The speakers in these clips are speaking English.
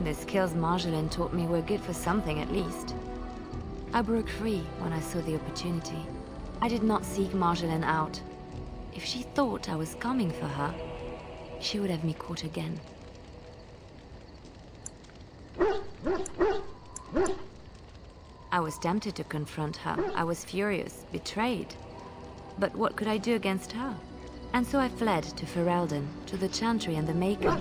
The skills Marjolaine taught me were good for something at least. I broke free when I saw the opportunity. I did not seek Marjolaine out. If she thought I was coming for her, she would have me caught again. I was tempted to confront her. I was furious, betrayed. But what could I do against her? And so I fled to Ferelden, to the Chantry and the Maker.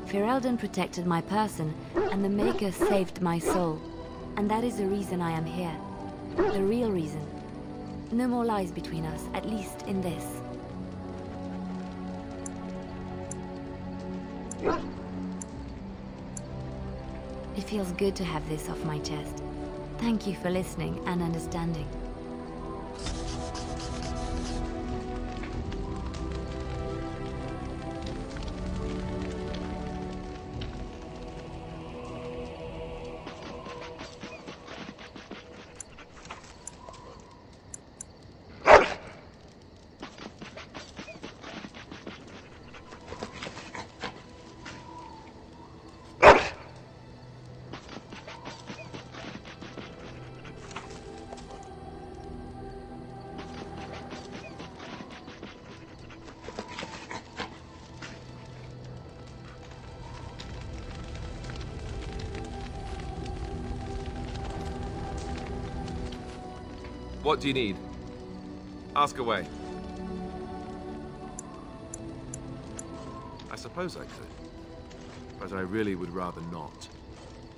Ferelden protected my person, and the Maker saved my soul. And that is the reason I am here. The real reason. No more lies between us, at least in this. It feels good to have this off my chest. Thank you for listening and understanding. What do you need? Ask away. I suppose I could, but I really would rather not.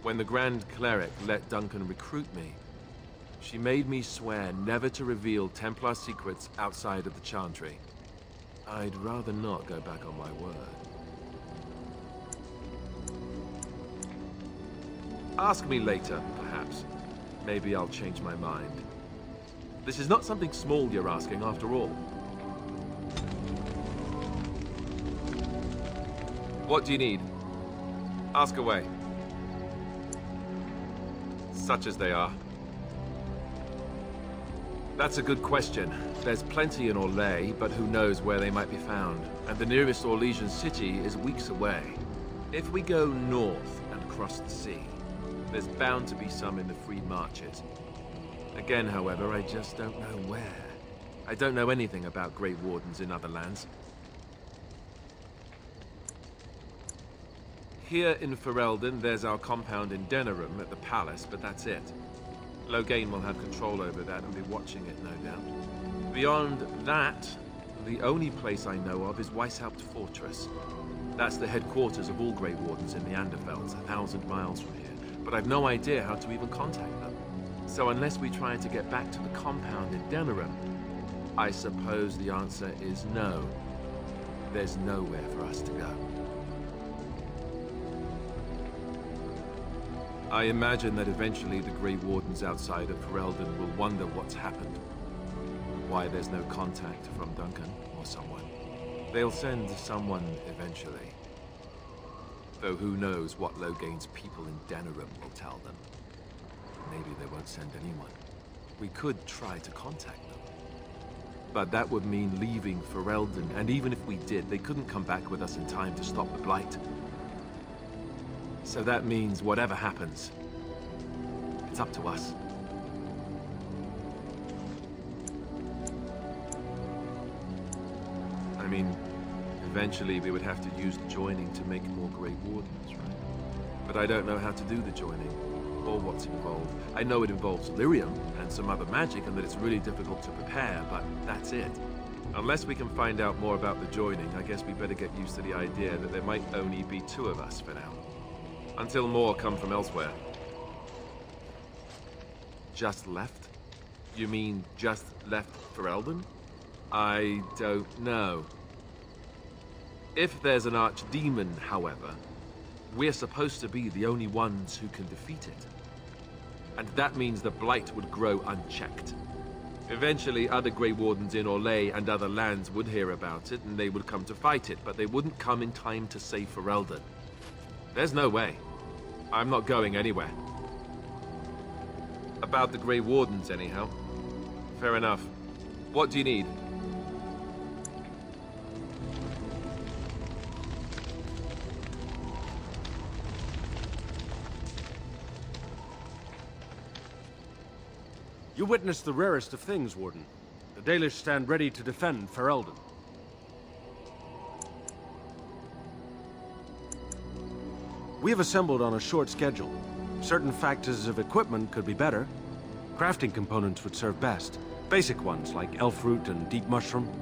When the Grand Cleric let Duncan recruit me, she made me swear never to reveal Templar secrets outside of the Chantry. I'd rather not go back on my word. Ask me later, perhaps. Maybe I'll change my mind. This is not something small you're asking, after all. What do you need? Ask away. Such as they are. That's a good question. There's plenty in Orlais, but who knows where they might be found. And the nearest Orlesian city is weeks away. If we go north and cross the sea, there's bound to be some in the Free Marches. Again, however, I just don't know where. I don't know anything about Grey Wardens in other lands. Here in Ferelden, there's our compound in Denerim at the palace, but that's it. Loghain will have control over that and be watching it, no doubt. Beyond that, the only place I know of is Weishaupt Fortress. That's the headquarters of all Grey Wardens in the Anderfelds, 1,000 miles from here. But I've no idea how to even contact them. So unless we try to get back to the compound in Denerim, I suppose the answer is no. There's nowhere for us to go. I imagine that eventually the Grey Wardens outside of Ferelden will wonder what's happened. Why there's no contact from Duncan or someone. They'll send someone eventually. Though who knows what Loghain's people in Denerim will tell them. Maybe they won't send anyone. We could try to contact them. But that would mean leaving Ferelden, and even if we did, they couldn't come back with us in time to stop the Blight. So that means whatever happens, it's up to us. I mean, eventually we would have to use the joining to make more Grey Wardens, right? But I don't know how to do the joining. Or what's involved. I know it involves lyrium and some other magic and that it's really difficult to prepare, but that's it. Unless we can find out more about the joining, I guess we better get used to the idea that there might only be 2 of us for now. Until more come from elsewhere. Just left? You mean just left Ferelden? I don't know. If there's an archdemon, however, we're supposed to be the only ones who can defeat it. And that means the Blight would grow unchecked. Eventually, other Grey Wardens in Orlais and other lands would hear about it, and they would come to fight it, but they wouldn't come in time to save Ferelden. There's no way. I'm not going anywhere. About the Grey Wardens, anyhow. Fair enough. What do you need? You witnessed the rarest of things, Warden. The Dalish stand ready to defend Ferelden. We have assembled on a short schedule. Certain factors of equipment could be better. Crafting components would serve best. Basic ones like elf root and deep mushroom.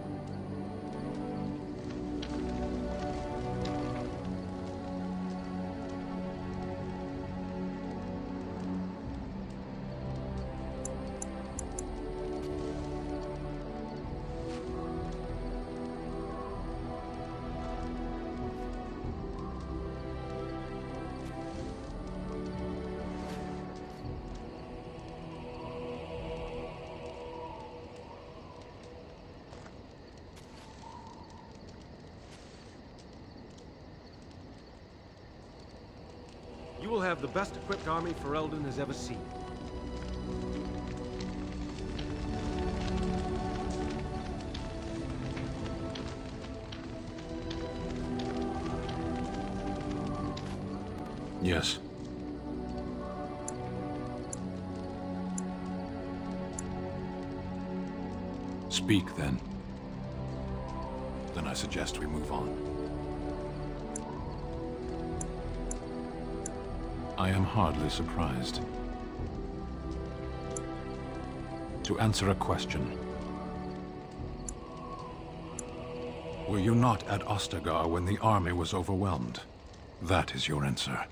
You will have the best equipped army Ferelden has ever seen. Yes. Speak, then. Then I suggest we move on. I am hardly surprised. To answer a question. Were you not at Ostagar when the army was overwhelmed? That is your answer.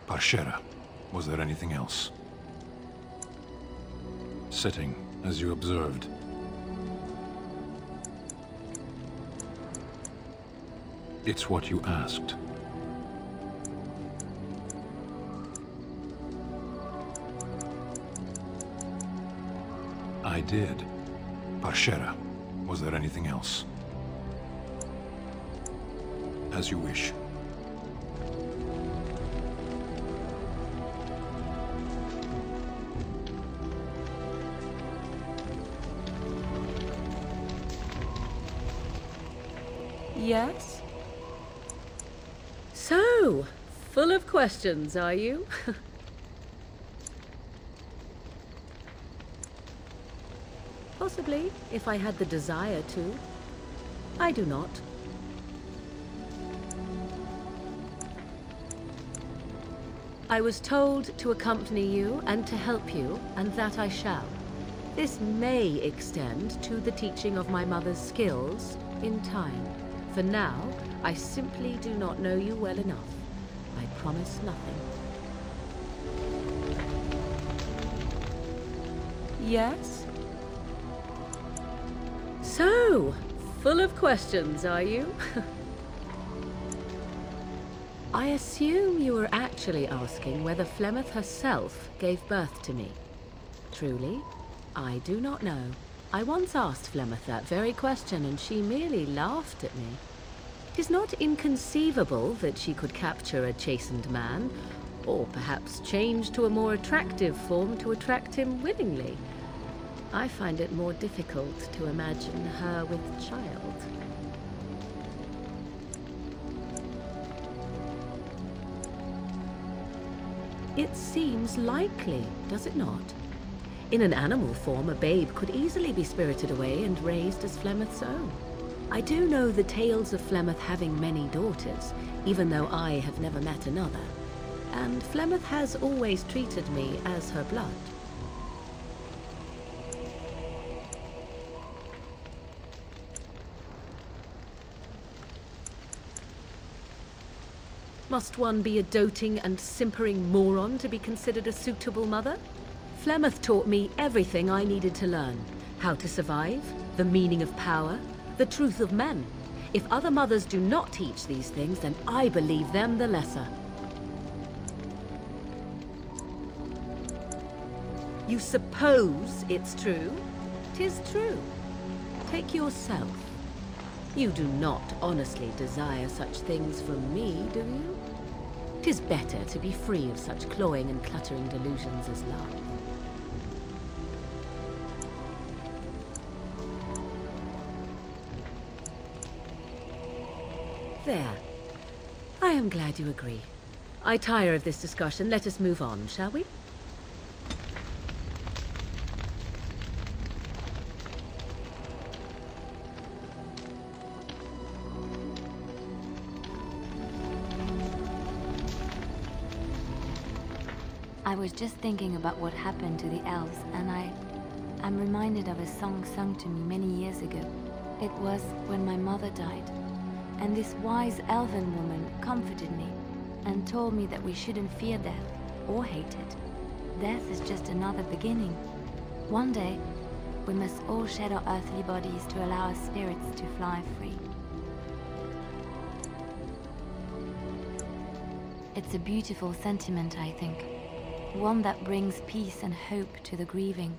Parshera, was there anything else? Sitting, as you observed. It's what you asked. I did. Parshera, was there anything else? As you wish. Yes? So, full of questions, are you? Possibly, if I had the desire to. I do not. I was told to accompany you and to help you, and that I shall. This may extend to the teaching of my mother's skills in time. For now, I simply do not know you well enough. I promise nothing. Yes? So, full of questions, are you? I assume you were actually asking whether Flemeth herself gave birth to me. Truly, I do not know. I once asked Flemeth that very question, and she merely laughed at me. 'Tis not inconceivable that she could capture a chastened man, or perhaps change to a more attractive form to attract him willingly. I find it more difficult to imagine her with child. It seems likely, does it not? In an animal form, a babe could easily be spirited away and raised as Flemeth's own. I do know the tales of Flemeth having many daughters, even though I have never met another. And Flemeth has always treated me as her blood. Must one be a doting and simpering moron to be considered a suitable mother? Flemeth taught me everything I needed to learn. How to survive, the meaning of power, the truth of men. If other mothers do not teach these things, then I believe them the lesser. You suppose it's true? 'Tis true. Take yourself. You do not honestly desire such things from me, do you? 'Tis better to be free of such cloying and cluttering delusions as love. There. I am glad you agree. I tire of this discussion. Let us move on, shall we? I was just thinking about what happened to the elves, and I'm reminded of a song sung to me many years ago. It was when my mother died, and this wise elven woman comforted me and told me that we shouldn't fear death or hate it. Death is just another beginning. One day, we must all shed our earthly bodies to allow our spirits to fly free. It's a beautiful sentiment, I think. One that brings peace and hope to the grieving.